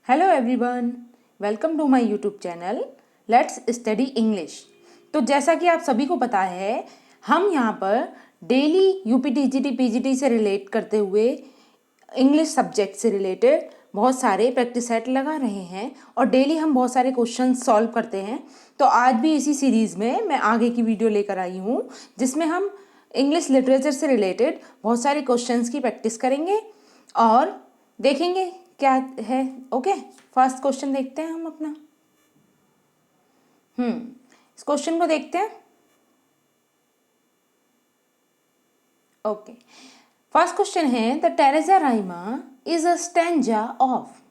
Hello everyone, welcome to my YouTube channel let's study English. तो जैसा कि आप सभी को पता है, हम यहाँ पर डेली यूपी टीजीटी पीजीटी से रिलेट करते हुए इंग्लिश सब्जेक्ट से रिलेटेड बहुत सारे प्रैक्टिस सेट लगा रहे हैं और डेली हम बहुत सारे क्वेश्चन सॉल्व करते हैं। तो आज भी इसी सीरीज़ में मैं आगे की वीडियो लेकर आई हूँ जिसमें हम इंग्लिश लिटरेचर से रिलेटेड बहुत सारे क्वेश्चंस की प्रैक्टिस करेंगे और देखेंगे क्या है। ओके, फर्स्ट क्वेश्चन देखते हैं हम अपना। इस क्वेश्चन को देखते हैं। ओके, फर्स्ट क्वेश्चन है the Teresa rima is a stanza of.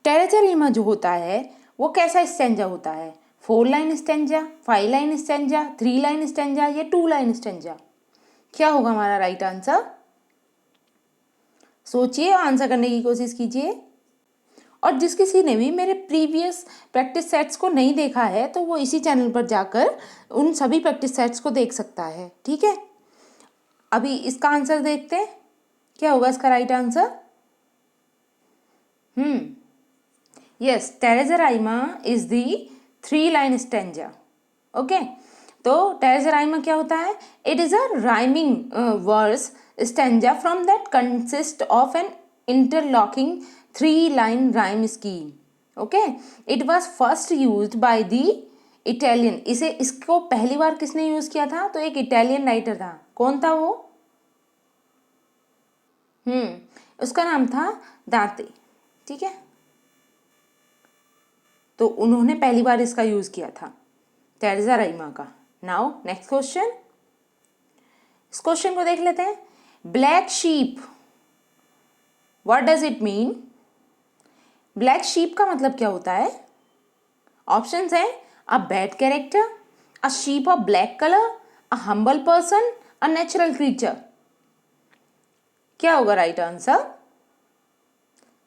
Teresa Raima जो होता है वो कैसा स्टैंजा होता है? 4 line stanza, 5 line stanza, 3 line stanza या 2 लाइन स्टैंजा? क्या होगा हमारा राइट आंसर? सोचिए, आंसर करने की कोशिश कीजिए। और जिस किसी ने भी मेरे प्रीवियस प्रैक्टिस सेट्स को नहीं देखा है तो वो इसी चैनल पर जाकर उन सभी प्रैक्टिस सेट्स को देख सकता है। ठीक है, अभी इसका आंसर देखते हैं। क्या होगा इसका right answer? Yes, terza rima is the 3 line stanza. Okay, तो टेरेसा राइमा क्या होता है? It is a rhyming verse stanza from that consist of an interlocking 3 line rhyme scheme. Okay, it was first use by the Italian. इसको पहली बार किसने use किया था? तो एक इटालियन राइटर था। कौन था वो? उसका नाम था दांते। ठीक है, तो उन्होंने पहली बार इसका यूज किया था, टेरेसा राइमा का। नाउ नेक्स्ट क्वेश्चन, इस क्वेश्चन को देख लेते हैं। Black sheep, what does it mean? Black sheep का मतलब क्या होता है? ऑप्शंस है a bad character, a sheep of black colour, a humble person, a natural creature. क्या होगा राइट आंसर?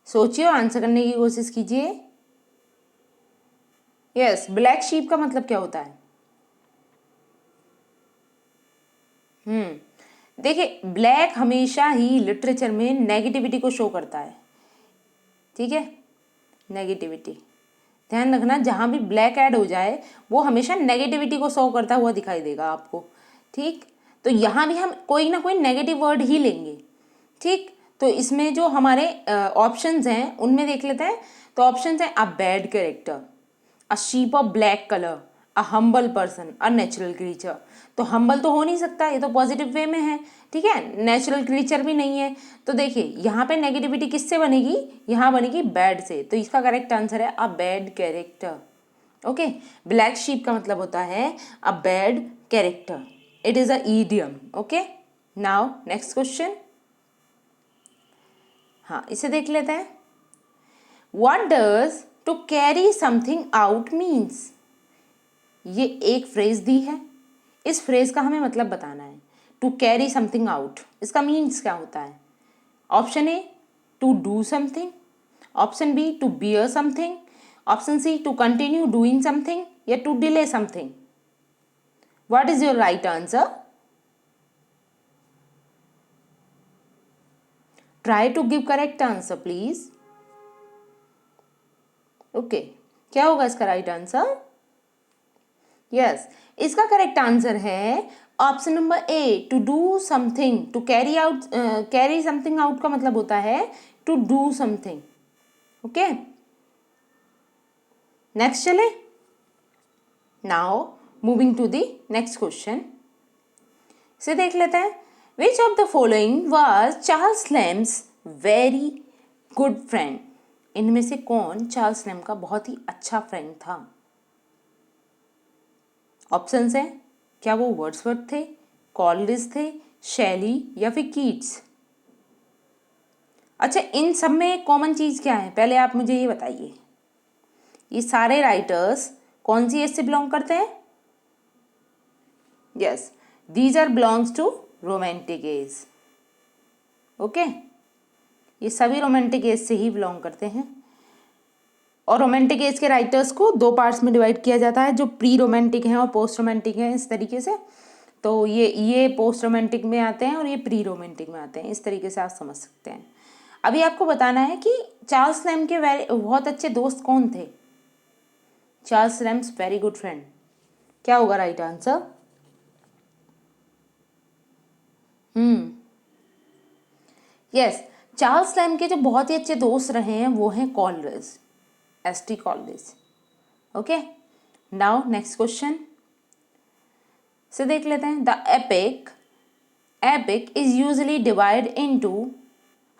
सोचिए, आंसर करने की कोशिश कीजिए। यस, ब्लैक शीप का मतलब क्या होता है? देखिए, ब्लैक हमेशा ही लिटरेचर में नेगेटिविटी को शो करता है। ठीक है, नेगेटिविटी, ध्यान रखना, जहाँ भी ब्लैक ऐड हो जाए वो हमेशा नेगेटिविटी को शो करता हुआ दिखाई देगा आपको। ठीक, तो यहाँ भी हम कोई ना कोई नेगेटिव वर्ड ही लेंगे। ठीक, तो इसमें जो हमारे ऑप्शंस हैं उनमें देख लेते हैं। तो ऑप्शंस हैं अ bad character, a sheep of black colour, a humble person, a natural creature. तो हम्बल तो हो नहीं सकता, ये तो पॉजिटिव वे में है। ठीक है, नेचुरल क्रीचर भी नहीं है। तो देखिए, यहाँ पे नेगेटिविटी किससे बनेगी? यहाँ बनेगी बैड से। तो इसका करेक्ट आंसर है a bad character. Okay, black sheep का मतलब होता है a bad character. It is a idiom. Okay, now next question. हाँ, इसे देख लेते हैं। What does to carry something out means? ये एक फ्रेज दी है, इस फ्रेज का हमें मतलब बताना है। टू कैरी समथिंग आउट, इसका मीन्स क्या होता है? Option A to do something, option B to bear something, option C to continue doing something या to delay something. What is your right answer? Try to give correct answer please. Okay, क्या होगा इसका right answer? Yes, इसका correct answer है option number A, to do something. To carry out, carry something out का मतलब होता है to do something. Okay, next चले। Now moving to the next question, इसे देख लेते हैं। Which of the following was Charles Lamb's very good friend? इनमें से कौन चार्ल्स लैम्प का बहुत ही अच्छा फ्रेंड था? ऑप्शंस हैं, क्या वो वर्ड्सवर्थ थे, कॉलरिज थे, शैली या फिर कीट्स? अच्छा, इन सब में कॉमन चीज़ क्या है? पहले आप मुझे ये बताइए, ये सारे राइटर्स कौन सी एज से बिलोंग करते हैं? Yes, these are belongs to romantic age. Okay, ये सभी रोमांटिक एज से ही बिलोंग करते हैं। और रोमांटिक एज के राइटर्स को 2 पार्ट्स में डिवाइड किया जाता है, जो प्री रोमांटिक हैं और पोस्ट रोमांटिक हैं, इस तरीके से। तो ये पोस्ट रोमांटिक में आते हैं और ये प्री रोमांटिक में आते हैं, इस तरीके से आप समझ सकते हैं। अभी आपको बताना है कि चार्ल्स लैम्ब के बहुत अच्छे दोस्त कौन थे। Charles Lamb's very good friend, क्या होगा right answer? Yes, Charles lamb के जो बहुत ही अच्छे दोस्त रहे हैं वो हैं Coleridge, ST. Coleridge. Okay, now next question से देख लेते हैं। The epic is usually divide into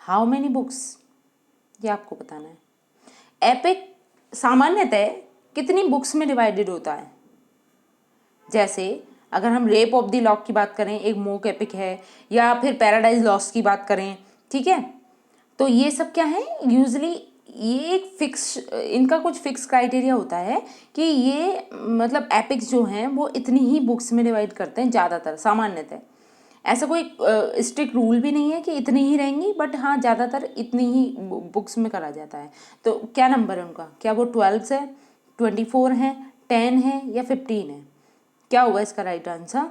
how many books, ये आपको बताना है। एपिक सामान्यतः कितनी बुक्स में डिवाइडेड होता है? जैसे अगर हम रेप ऑफ द लॉक की बात करें, एक मोक एपिक है, या फिर पैराडाइज लॉस्ट की बात करें, ठीक है, तो ये सब क्या है, यूजुअली ये एक फिक्स, इनका कुछ फिक्स क्राइटेरिया होता है कि ये मतलब एपिक्स जो हैं वो इतनी ही बुक्स में डिवाइड करते हैं ज़्यादातर, सामान्यतः। ऐसा कोई स्ट्रिक्ट रूल भी नहीं है कि इतनी ही रहेंगी, बट हाँ ज़्यादातर इतनी ही बुक्स में करा जाता है। तो क्या नंबर है उनका? क्या वो 12 है, 24 है, 10 है, या 15 है? क्या होगा इसका राइट आंसर?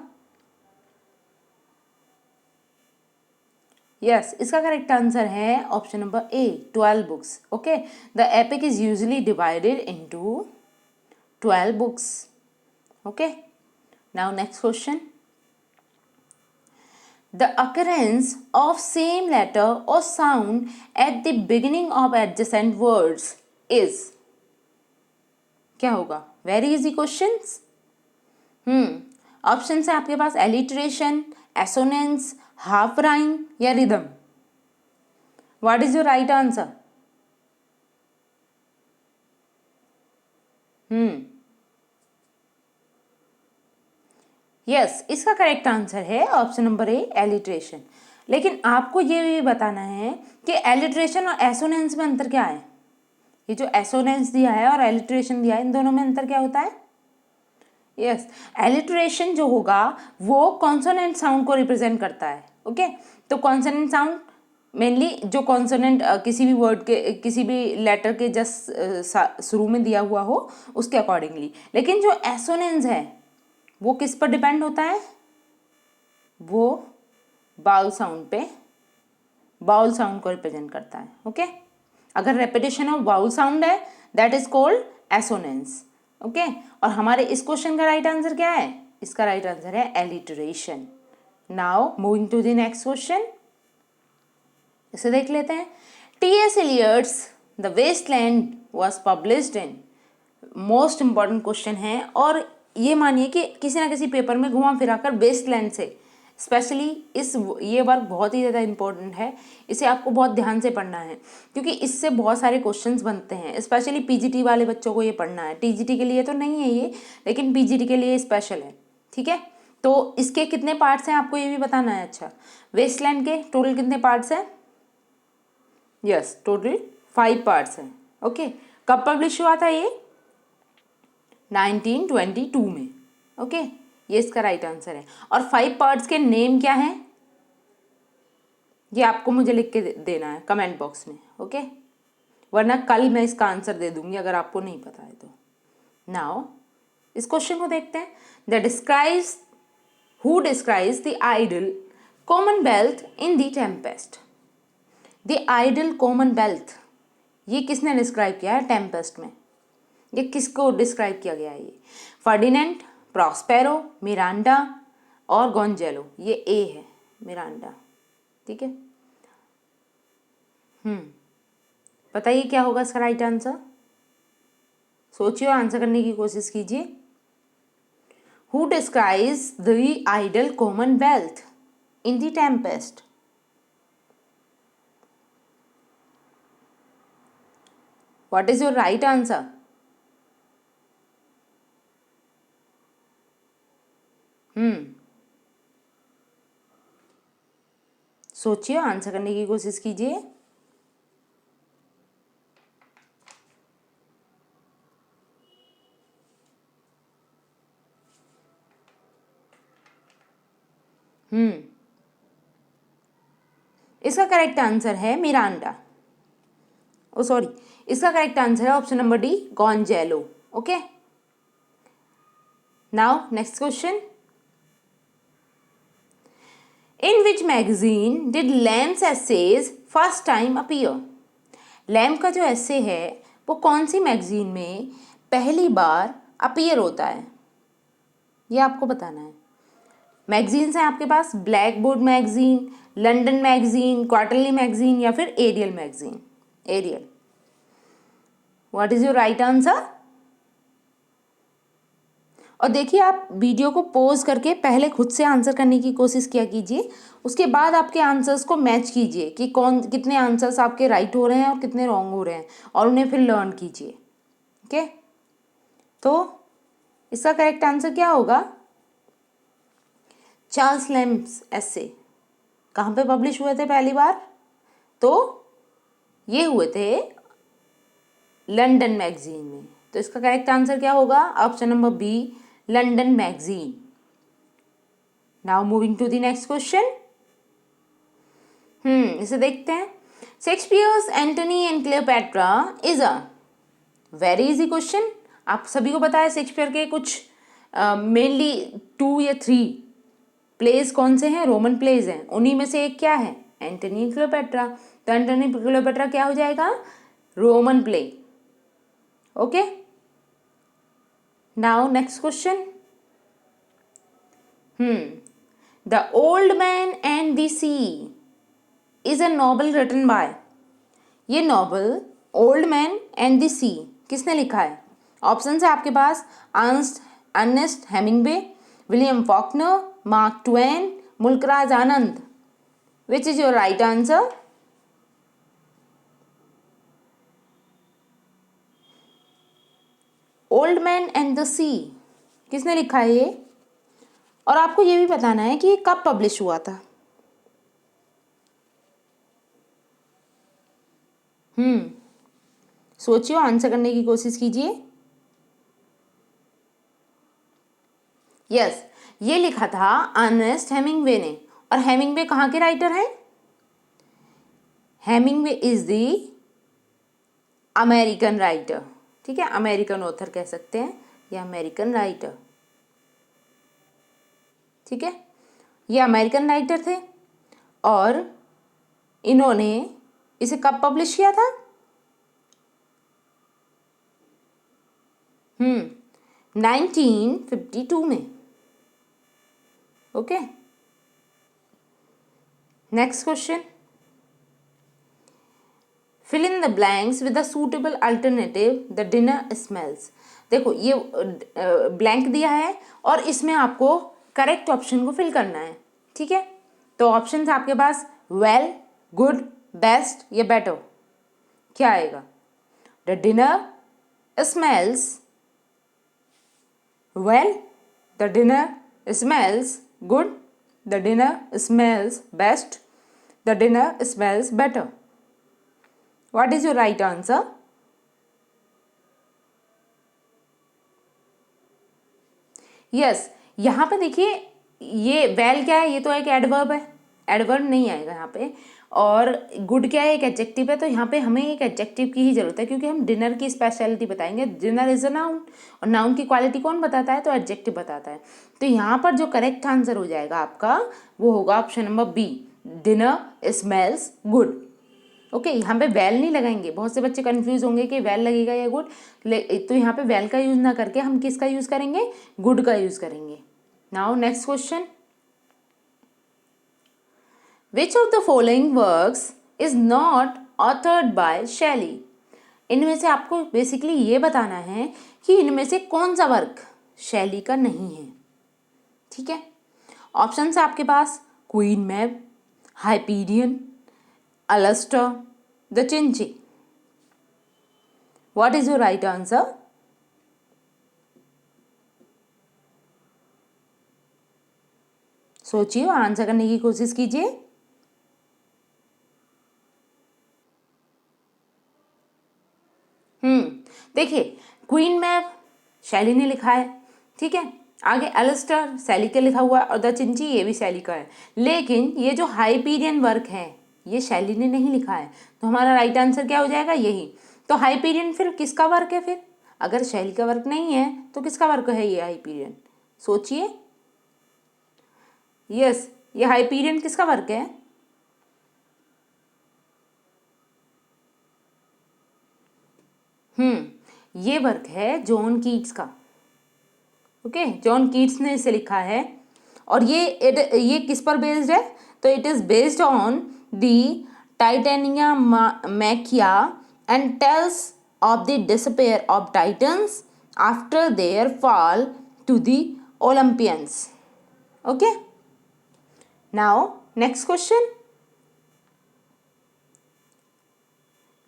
यस, इसका करेक्ट आंसर है option number A, 12 books. Okay, the epic is usually divided into 12 books. Okay, now next question. The occurrence of same letter or sound at the beginning of adjacent words is, क्या होगा? Very easy questions. Option है आपके पास alliteration, assonance, half rhyme या rhythm. What is your right answer? Yes, इसका correct answer है option number ए, alliteration. लेकिन आपको ये भी बताना है कि एलिट्रेशन और एसोनेंस में अंतर क्या है। ये जो एसोनेंस दिया है और एलिट्रेशन दिया है, इन दोनों में अंतर क्या होता है? यस, एलिट्रेशन जो होगा वो कॉन्सोनेंट साउंड को रिप्रेजेंट करता है। ओके, तो कॉन्सोनेंट साउंड मेनली जो कॉन्सोनेंट किसी भी वर्ड के, किसी भी लेटर के जस्ट शुरू में दिया हुआ हो उसके अकॉर्डिंगली। लेकिन जो एसोनेंस है वो किस पर डिपेंड होता है? वो बाउल साउंड पे, बाउल साउंड को रिप्रेजेंट करता है। ओके, अगर रेपिटेशन ऑफ बाउल साउंड है that is called assonance. Okay, और हमारे इस क्वेश्चन का राइट आंसर क्या है? इसका राइट आंसर है alliteration. Now moving to the next question, इसे देख लेते हैं। T S. Eliot's the Waste Land was published in, most important question है, और ये मानिए कि किसी ना किसी पेपर में घुमा फिरा कर वेस्टलैंड से, स्पेशली ये वर्क बहुत ही ज़्यादा इंपॉर्टेंट है, इसे आपको बहुत ध्यान से पढ़ना है क्योंकि इससे बहुत सारे क्वेश्चंस बनते हैं। स्पेशली पीजीटी वाले बच्चों को ये पढ़ना है, टीजीटी के लिए तो नहीं है ये, लेकिन पीजीटी के लिए स्पेशल है। ठीक है, तो इसके कितने पार्ट्स हैं आपको ये भी बताना है। अच्छा, वेस्टलैंड के टोटल कितने पार्ट्स हैं? यस, टोटल 5 पार्ट्स हैं। ओके, कब पब्लिश हुआ था ये? 1922 में। ओके, ये इसका राइट आंसर है। और 5 पार्ट्स के नेम क्या हैं ये आपको मुझे लिख के देना है कमेंट बॉक्स में। ओके, वरना कल मैं इसका आंसर दे दूंगी अगर आपको नहीं पता है तो। नाउ इस क्वेश्चन को देखते हैं। Who describes the ideal commonwealth in the Tempest. The ideal commonwealth ये किसने डिस्क्राइब किया है टेम्पेस्ट में? ये किसको डिस्क्राइब किया गया है? ये फर्डिनेंट, प्रॉस्पेरो, मिरांडा और गोंजेलो। ये ए है, मिरांडा। ठीक है, बताइए क्या होगा इसका राइट आंसर? सोचिए, आंसर करने की कोशिश कीजिए। Who describes the ideal commonwealth in the Tempest? What is your right answer? सोचिए, आंसर करने की कोशिश कीजिए। इसका करेक्ट आंसर है मिरांडा। ओ सॉरी, इसका करेक्ट आंसर है option number D, Gonzalo. Okay, now next question. In which magazine did Lamb's essays first time appear? Lamb का जो ऐसे है वो कौन सी मैगजीन में पहली बार अपीयर होता है, ये आपको बताना है। मैगजीन्स हैं आपके पास black board magazine, London magazine, quarterly magazine या फिर Ariel magazine. Ariel. What is your right answer? और देखिए आप वीडियो को पॉज करके पहले खुद से आंसर करने की कोशिश किया कीजिए, उसके बाद आपके आंसर्स को मैच कीजिए कि कौन कितने आंसर्स आपके राइट हो रहे हैं और कितने रॉन्ग हो रहे हैं, और उन्हें फिर लर्न कीजिए। ओके, तो इसका करेक्ट आंसर क्या होगा? चार्ल्स लैम्स ऐसे कहाँ पे पब्लिश हुए थे पहली बार? तो ये हुए थे लंदन मैगजीन में। तो इसका करेक्ट आंसर क्या होगा? Option number B, London magazine. Now moving to the next question. इसे देखते हैं। Shakespeare's Antony and Cleopatra is a very easy question. आप सभी को पता है शेक्सपियर के कुछ मेनली 2 या 3 प्लेस कौन से हैं? रोमन प्लेस हैं। उन्हीं में से एक क्या है? Antony and Cleopatra. तो एंटनी क्लियोपैट्रा क्या हो जाएगा? Roman play. Okay, now next question. The old man and the sea is a novel written by. ये novel old man and the sea किसने लिखा है? ऑप्शन है आपके पास Ernest Hemingway, William Faulkner, Mark Twain, Mulk Raj Anand. Which is your right answer? Old man and the sea किसने लिखा है ये? और आपको ये भी बताना है कि ये कब पब्लिश हुआ था। सोचिए, आंसर करने की कोशिश कीजिए। यस, ये लिखा था अर्नेस्ट हेमिंगवे ने। और हेमिंगवे कहाँ के राइटर हैं? Hemingway is the American writer. ठीक है, अमेरिकन ऑथर कह सकते हैं या अमेरिकन राइटर। ठीक है, ये अमेरिकन राइटर थे और इन्होंने इसे कब पब्लिश किया था? 1952 में। Okay, next question. Fill in the blanks with a suitable alternative the dinner smells. देखो ये ब्लैंक दिया है और इसमें आपको करेक्ट ऑप्शन को फिल करना है। ठीक है, तो ऑप्शन आपके पास वेल, गुड, बेस्ट या बेटर। क्या आएगा? The dinner smells well, the dinner smells good, the dinner smells best, the dinner smells better. What is your right answer? Yes, यहाँ पे देखिए ये वेल क्या है? ये तो एक एडवर्ब है, एडवर्ब नहीं आएगा यहाँ पे। और गुड क्या है? एक एडजेक्टिव है। तो यहाँ पे हमें एक एडजेक्टिव की ही जरूरत है क्योंकि हम डिनर की स्पेशलिटी बताएंगे। डिनर इज अ नाउन और नाउन की क्वालिटी कौन बताता है? तो एडजेक्टिव बताता है। तो यहाँ पर जो करेक्ट आंसर हो जाएगा आपका वो होगा option number B, dinner smells good. Okay, यहाँ पे वेल नहीं लगाएंगे। बहुत से बच्चे कंफ्यूज होंगे कि वेल लगेगा या गुड, तो यहाँ पे वेल का यूज ना करके हम किसका यूज करेंगे? गुड का यूज करेंगे। Now next question. Which of the following works is not authored bye शैली? इनमें से आपको बेसिकली ये बताना है कि इनमें से कौन सा वर्क शैली का नहीं है। ठीक है, ऑप्शन है आपके पास Queen Mab, Hyperion, Alastor, the Cenci. What is your right answer? सोचिए, आंसर करने की कोशिश कीजिए। देखिए क्वीन मैब शैली ने लिखा है। ठीक है, आगे एलिस्टर शैली का लिखा हुआ है और द चिंची ये भी शैली का है। लेकिन ये जो हाइपीरियन वर्क है ये शैली ने नहीं लिखा है। तो हमारा राइट आंसर क्या हो जाएगा? यही। तो हाइपीरियन फिर किसका वर्क है? फिर अगर शैली का वर्क नहीं है तो किसका वर्क है ये हाइपीरियन? सोचिए। यस, ये हाइपीरियन किसका वर्क है? ये वर्क है जॉन कीट्स का। ओके, जॉन कीट्स ने इसे लिखा है। और ये किस पर बेस्ड है? तो it is based on the Titanomachia and tales of the disappear of Titans after their fall to the Olympians. Okay, now next question,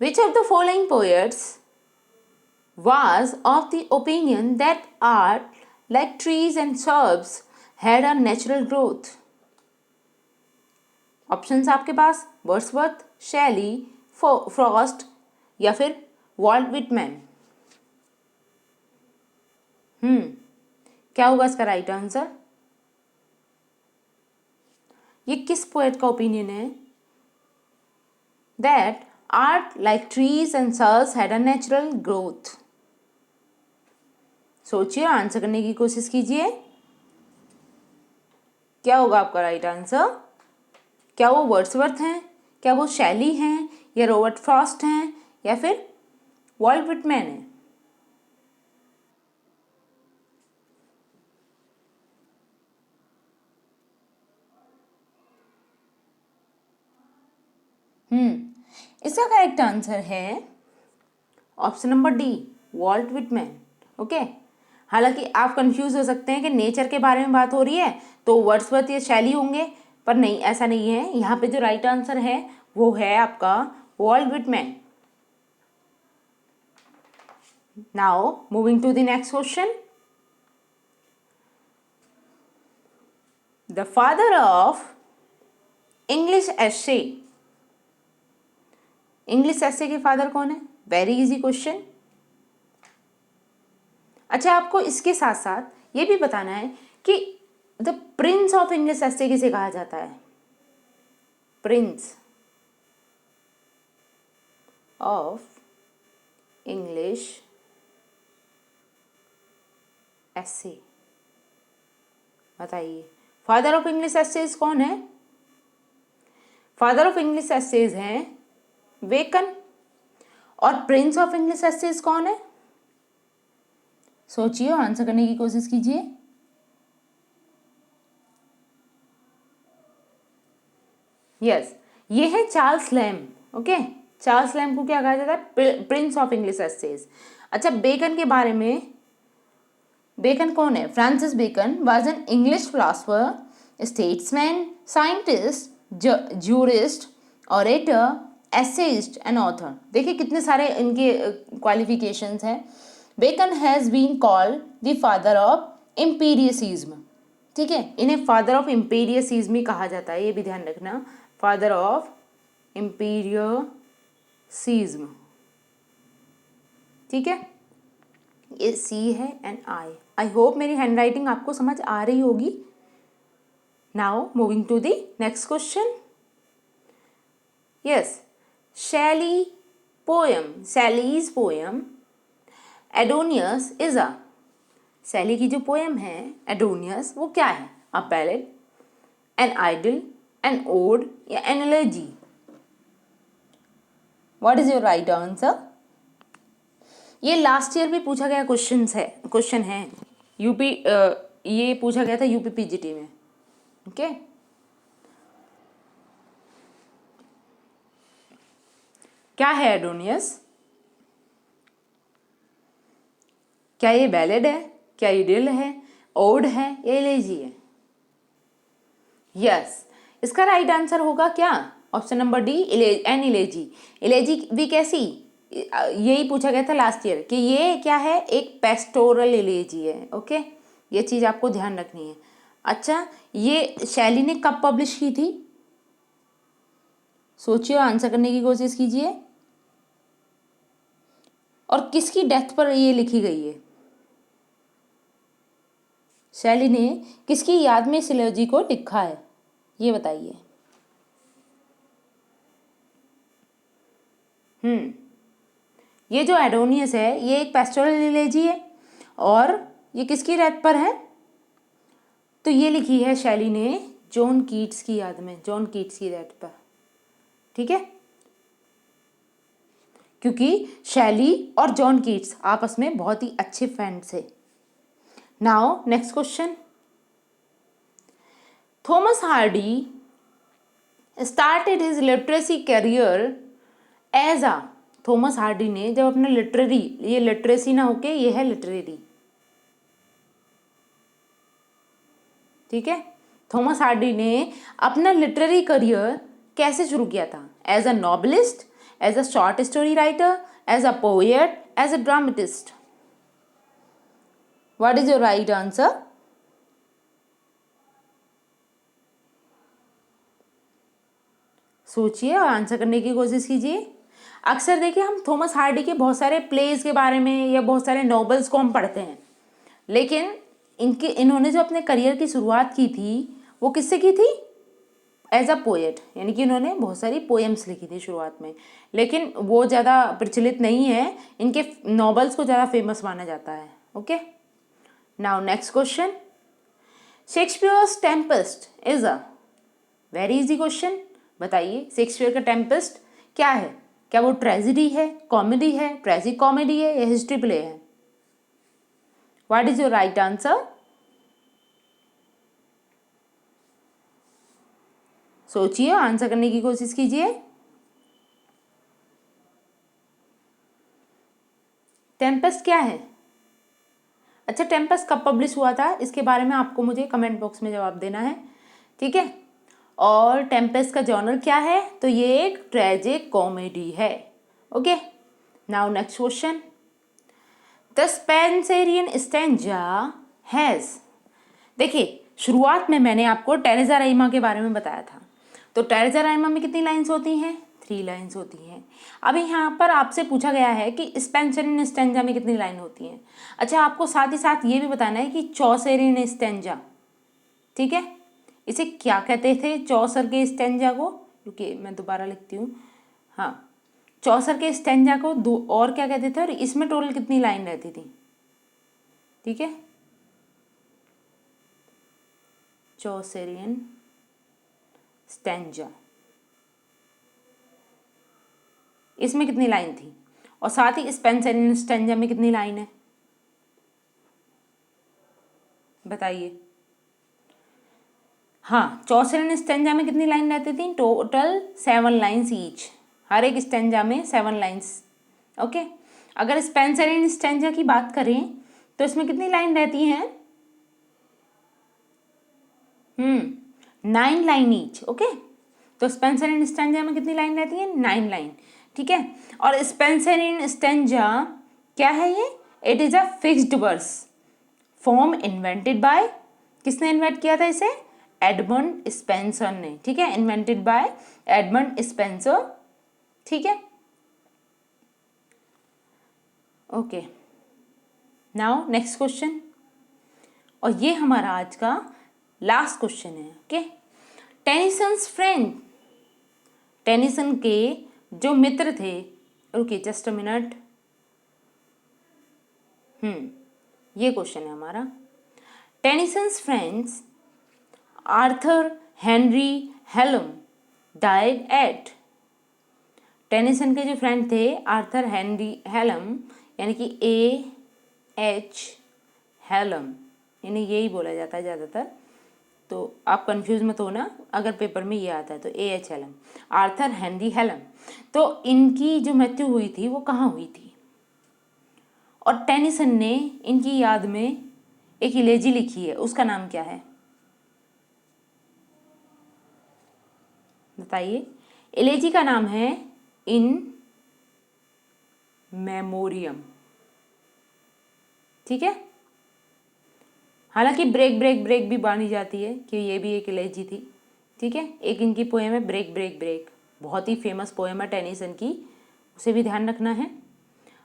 which of the following poets was of the opinion that art, like trees and shrubs, had a natural growth? Options आपके पास Wordsworth, शैली, Frost या फिर Walt Whitman. क्या होगा इसका right answer? ये किस poet का ओपिनियन है? That art like trees and sirs had a natural growth. सोचिए, आंसर करने की कोशिश कीजिए, क्या होगा आपका राइट आंसर? क्या वो वर्ड्सवर्थ हैं, क्या वो शैली हैं, या रॉबर्ट फ्रॉस्ट हैं, या फिर वॉल्ट विटमैन है? इसका करेक्ट आंसर है option number D, Walt Whitman. Okay, हालांकि आप कंफ्यूज हो सकते हैं कि नेचर के बारे में बात हो रही है तो वर्ड्सवर्थ या शैली होंगे, पर नहीं, ऐसा नहीं है। यहाँ पे जो राइट आंसर है वो है आपका Walt Whitman. Now moving to the next question, the father of English essay. English essay के फादर कौन है? Very easy question. अच्छा, आपको इसके साथ साथ ये भी बताना है कि द प्रिंस ऑफ इंग्लिश एसे किसे कहा जाता है? प्रिंस ऑफ इंग्लिश एसे, बताइए। फादर ऑफ इंग्लिश एसेज कौन है? फादर ऑफ इंग्लिश एसेज हैं बेकन। और प्रिंस ऑफ इंग्लिश एसेज कौन है? सोचिए, आंसर करने की कोशिश कीजिए। यस, ये है Charles Lamb. Okay, Charles Lamb को क्या कहा जाता है? Prince of English essays. अच्छा, बेकन के बारे में, बेकन कौन है? Francis Bacon was an English philosopher, statesman, scientist, jurist, orator, essayist and author. देखिए कितने सारे इनके क्वालिफिकेशंस हैं। Bacon has been called the father of empiricism. ठीक है, इन्हें फादर ऑफ एम्पीरियसिज्म ही कहा जाता है, ये भी ध्यान रखना, फादर ऑफ एम्पीरियसिज्म। ठीक है, ये सी है एंड आई होप मेरी हैंड राइटिंग आपको समझ आ रही होगी। Now moving to the next question, yes, Shelley poem, Shelley's poem Adonais is a. Shelley की जो पोएम है एडोनियस, वो क्या है? A ballad, an idyll, an ode या an elegy? What is your right answer? ये लास्ट ईयर भी पूछा गया क्वेश्चन है यूपी, ये पूछा गया था यूपी पीजीटी में। ओके, क्या है एडोनियस? क्या ये बैलेड है, क्या इडिल है, ओड है या एलेजी है? यस, इसका राइट आंसर होगा क्या? Option number D, an elegy. Elegy भी कैसी? यही पूछा गया था लास्ट ईयर कि ये क्या है, एक पेस्टोरल इलेजी है। ओके, ये चीज़ आपको ध्यान रखनी है। अच्छा, ये शैली ने कब पब्लिश की थी? सोचिए, आंसर करने की कोशिश कीजिए। और किसकी डेथ पर ये लिखी गई है? शैली ने किसकी याद में इस इलेजी को लिखा है, ये बताइए। ये जो एडोनियस है ये एक पेस्टोरल इलेजी है, और ये किसकी डेथ पर है? तो ये लिखी है शैली ने जॉन कीट्स की याद में, जॉन कीट्स की डेथ पर, ठीक है, क्योंकि शैली और जॉन कीट्स आपस में बहुत ही अच्छे फ्रेंड्स थे। Now next question, Thomas Hardy started his literacy career as a, Thomas Hardy ने जब अपना लिटरेरी, ये लिटरेसी ना होके ये है लिटरेरी, ठीक है, थॉमस हार्डी ने अपना लिटरेरी करियर कैसे शुरू किया था? As a novelist, as a short story writer, as a poet, as a dramatist. What is your right answer? सोचिए और आंसर करने की कोशिश कीजिए। अक्सर देखिए हम थॉमस हार्डी के बहुत सारे प्लेज के बारे में या बहुत सारे नॉवेल्स को हम पढ़ते हैं, लेकिन इन्होंने जो अपने करियर की शुरुआत की थी वो किससे की थी? एज अ पोएट, यानी कि इन्होंने बहुत सारी पोएम्स लिखी थी शुरुआत में, लेकिन वो ज़्यादा प्रचलित नहीं है, इनके नॉवेल्स को ज़्यादा फेमस माना जाता है। Okay, now next question, Shakespeare's Tempest is a, very easy question, बताइए शेक्सपियर का टेम्पेस्ट क्या है? क्या वो ट्रेजेडी है, कॉमेडी है, ट्रेजिक कॉमेडी है या हिस्ट्री प्ले है? What is your right answer? सोचिए, आंसर करने की कोशिश कीजिए। टेम्पेस्ट क्या है? अच्छा, टेम्पेस्ट कब पब्लिश हुआ था इसके बारे में आपको मुझे कमेंट बॉक्स में जवाब देना है, ठीक है। और टेम्पेस्ट का जॉनर क्या है? तो ये एक ट्रेजिक कॉमेडी है। Okay, now next question, the Spenserian stanza has, देखिए शुरुआत में मैंने आपको टेरेसा राइमा के बारे में बताया था, तो टेरेसा राइमा में कितनी लाइन्स होती हैं? 3 लाइन्स होती हैं। अभी यहाँ पर आपसे पूछा गया है कि स्पेंसरियन स्टैंजा में कितनी लाइन होती हैं। अच्छा, आपको साथ ही साथ ये भी बताना है कि चौसरियन स्टैंजा, ठीक है, इसे क्या कहते थे? चौसर के स्टैंजा को, क्योंकि मैं दोबारा लिखती हूँ, हाँ, चौसर के स्टैंजा को दो और क्या कहते थे, और इसमें टोटल कितनी लाइन रहती थी? ठीक है, चौसरियन स्टैंजा, इसमें कितनी लाइन थी, और साथ ही स्पेंसरियन स्टैंजा में कितनी लाइन है, बताइए। हाँ, चौसरियन स्टैंजा में कितनी लाइन रहती थी? टोटल 7 लाइन्स ईच, हर एक स्टैंजा में 7 लाइन्स। ओके, अगर स्पेंसरियन स्टैंजा की बात करें तो इसमें कितनी लाइन रहती हैं? 9 लाइन ईच। ओके, तो स्पेंसरियन स्टैंजा में कितनी लाइन रहती है? 9 लाइन, ठीक है। और स्पेंसरियन स्टैंजा क्या है ये? It is a fixed verse form invented by, किसने इन्वेंट किया था इसे? एडमंड स्पेंसर ने, ठीक है, इन्वेंटेड बाय एडमंड स्पेंसर, ठीक है। ओके, नाउ नेक्स्ट क्वेश्चन, और ये हमारा आज का लास्ट क्वेश्चन है। ओके, टेनिसन्स फ्रेंड, टेनिसन के जो मित्र थे, रुकिए जस्ट अ मिनट, ये क्वेश्चन है हमारा, Tennyson's friends Arthur Henry Hallam died at, Tennyson के जो फ्रेंड थे आर्थर हेनरी हेलम, यानी कि AH हेलम, यानी यही बोला जाता है ज़्यादातर, तो आप कंफ्यूज मत होना अगर पेपर में ये आता है तो AH हेलम, आर्थर हेनरी हेलम। तो इनकी जो मृत्यु हुई थी वो कहाँ हुई थी? और टेनिसन ने इनकी याद में एक इलेजी लिखी है, उसका नाम क्या है, बताइए। इलेजी का नाम है इन मेमोरियम, ठीक है। हालांकि ब्रेक ब्रेक ब्रेक भी मानी जाती है कि ये भी एक इलेजी थी, ठीक है। एक इनकी पोएम है ब्रेक ब्रेक ब्रेक, बहुत ही फेमस पोएम है टेनिसन की, उसे भी ध्यान रखना है।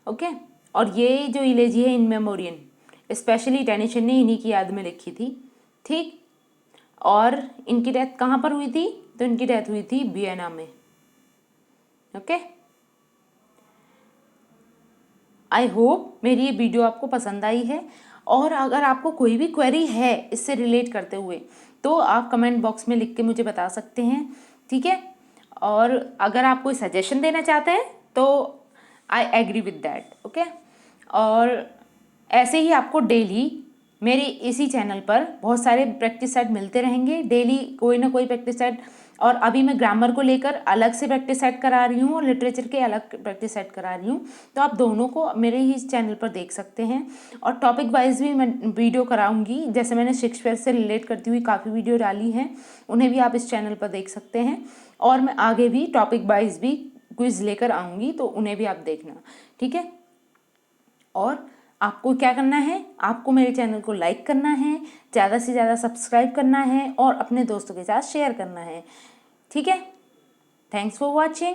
ओके, और ये जो इलेजी है इन मेमोरियम स्पेशली टेनिसन ने इन्हीं की याद में लिखी थी, ठीक। और इनकी डेथ कहाँ पर हुई थी? तो इनकी डेथ हुई थी वियना में। ओके, आई होप मेरी ये वीडियो आपको पसंद आई है, और अगर आपको कोई भी क्वेरी है इससे रिलेट करते हुए तो आप कमेंट बॉक्स में लिख के मुझे बता सकते हैं, ठीक है। और अगर आप कोई सजेशन देना चाहते हैं तो I agree with that, okay. और ऐसे ही आपको डेली मेरे इसी चैनल पर बहुत सारे प्रैक्टिस सेट मिलते रहेंगे, डेली कोई ना कोई प्रैक्टिस सेट। और अभी मैं ग्रामर को लेकर अलग से प्रैक्टिस सेट करा रही हूँ और लिटरेचर के अलग प्रैक्टिस सेट करा रही हूँ, तो आप दोनों को मेरे ही चैनल पर देख सकते हैं। और टॉपिक वाइज भी मैं वीडियो कराऊंगी, जैसे मैंने शेक्सपियर से रिलेट करती हुई काफ़ी वीडियो डाली हैं, उन्हें भी आप इस चैनल पर देख सकते हैं। और मैं आगे भी टॉपिक वाइज भी क्विज लेकर आऊँगी, तो उन्हें भी आप देखना, ठीक है। और आपको क्या करना है, आपको मेरे चैनल को लाइक करना है, ज़्यादा से ज़्यादा सब्सक्राइब करना है और अपने दोस्तों के साथ शेयर करना है, ठीक है। Thanks for watching.